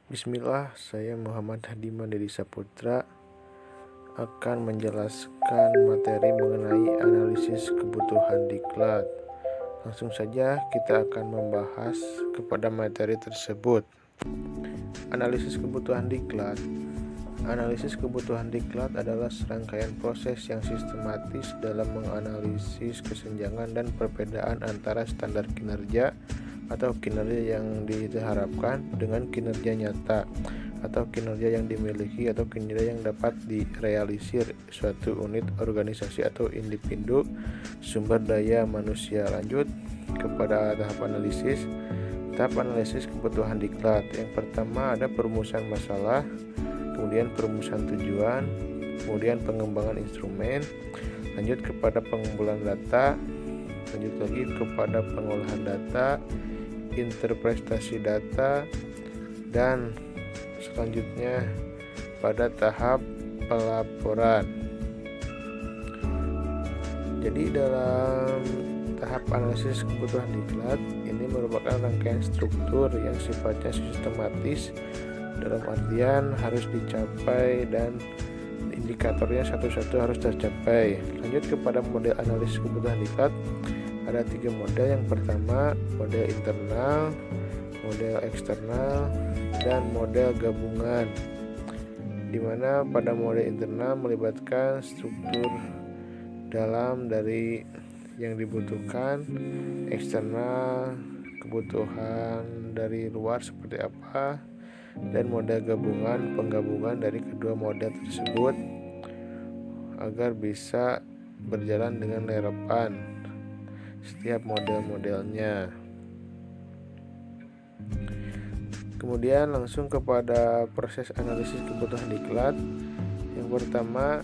Bismillah, saya Muhammad Hadi Mandiri Saputra akan menjelaskan materi mengenai analisis kebutuhan diklat. Langsung saja kita akan membahas kepada materi tersebut. Analisis kebutuhan diklat. Analisis kebutuhan diklat adalah serangkaian proses yang sistematis dalam menganalisis kesenjangan dan perbedaan antara standar kinerja atau kinerja yang diharapkan dengan kinerja nyata atau kinerja yang dimiliki atau kinerja yang dapat direalisir suatu unit organisasi atau individu sumber daya manusia. Lanjut kepada tahap analisis. Tahap analisis kebutuhan diklat. Yang pertama ada perumusan masalah, kemudian perumusan tujuan, kemudian pengembangan instrumen, lanjut kepada pengumpulan data, lanjut lagi kepada pengolahan data, interpretasi data, dan selanjutnya pada tahap pelaporan. Jadi dalam tahap analisis kebutuhan diklat ini merupakan rangkaian struktur yang sifatnya sistematis, dalam artian harus dicapai dan indikatornya satu-satu harus tercapai. Lanjut kepada model analisis kebutuhan diklat. Ada 3 model. Yang pertama model internal, model eksternal, dan model gabungan, di mana pada model internal melibatkan struktur dalam dari yang dibutuhkan, eksternal kebutuhan dari luar seperti apa, dan model gabungan penggabungan dari kedua model tersebut agar bisa berjalan dengan relevan setiap model-modelnya. Kemudian langsung kepada proses analisis kebutuhan diklat. Yang pertama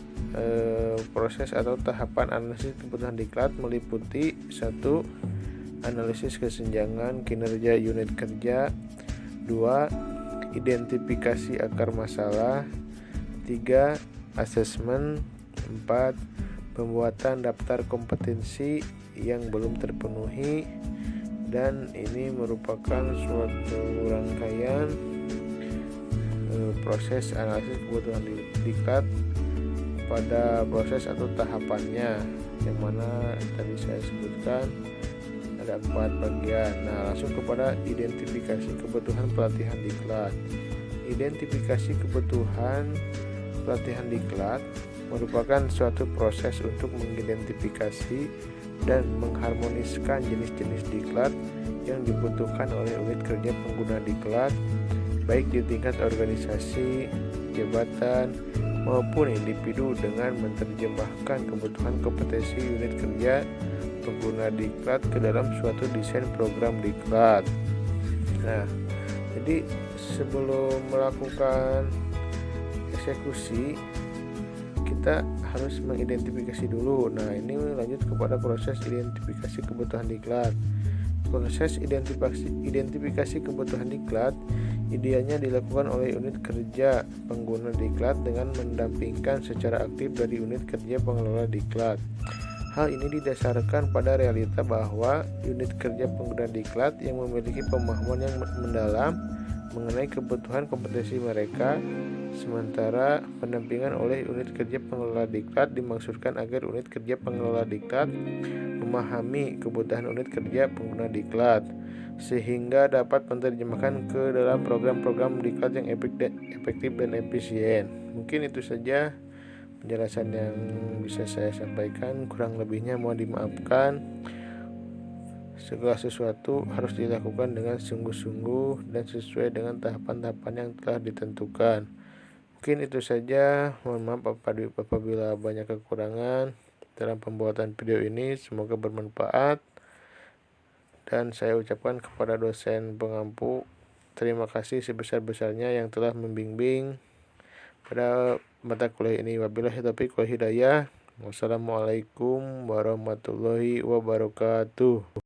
proses atau tahapan analisis kebutuhan diklat meliputi 1. Analisis kesenjangan kinerja unit kerja, 2. Identifikasi akar masalah, 3. Asesmen, 4. Pembuatan daftar kompetensi yang belum terpenuhi, dan ini merupakan suatu rangkaian proses analisis kebutuhan diklat pada proses atau tahapannya, yang mana tadi saya sebutkan ada 4 bagian. Nah, langsung kepada identifikasi kebutuhan pelatihan diklat. Identifikasi kebutuhan pelatihan diklat merupakan suatu proses untuk mengidentifikasi dan mengharmoniskan jenis-jenis diklat yang dibutuhkan oleh unit kerja pengguna diklat, baik di tingkat organisasi, jabatan, maupun individu, dengan menerjemahkan kebutuhan kompetensi unit kerja pengguna diklat ke dalam suatu desain program diklat. Nah, jadi sebelum melakukan eksekusi kita harus mengidentifikasi dulu. Nah, ini lanjut kepada proses identifikasi kebutuhan diklat. Proses identifikasi kebutuhan diklat idealnya dilakukan oleh unit kerja pengguna diklat dengan mendampingkan secara aktif dari unit kerja pengelola diklat. Hal ini didasarkan pada realita bahwa unit kerja pengguna diklat yang memiliki pemahaman yang mendalam mengenai kebutuhan kompetensi mereka, sementara pendampingan oleh unit kerja pengelola diklat dimaksudkan agar unit kerja pengelola diklat memahami kebutuhan unit kerja pengguna diklat sehingga dapat menerjemahkan ke dalam program-program diklat yang efektif dan efisien. Mungkin itu saja penjelasan yang bisa saya sampaikan, kurang lebihnya mohon dimaafkan. Segala sesuatu harus dilakukan dengan sungguh-sungguh dan sesuai dengan tahapan-tahapan yang telah ditentukan. Mungkin itu saja. Mohon maaf apabila banyak kekurangan dalam pembuatan video ini. Semoga bermanfaat. Dan saya ucapkan kepada dosen pengampu terima kasih sebesar-besarnya yang telah membimbing pada mata kuliah ini. Wabillahi taufiq wal hidayah. Wassalamualaikum warahmatullahi wabarakatuh.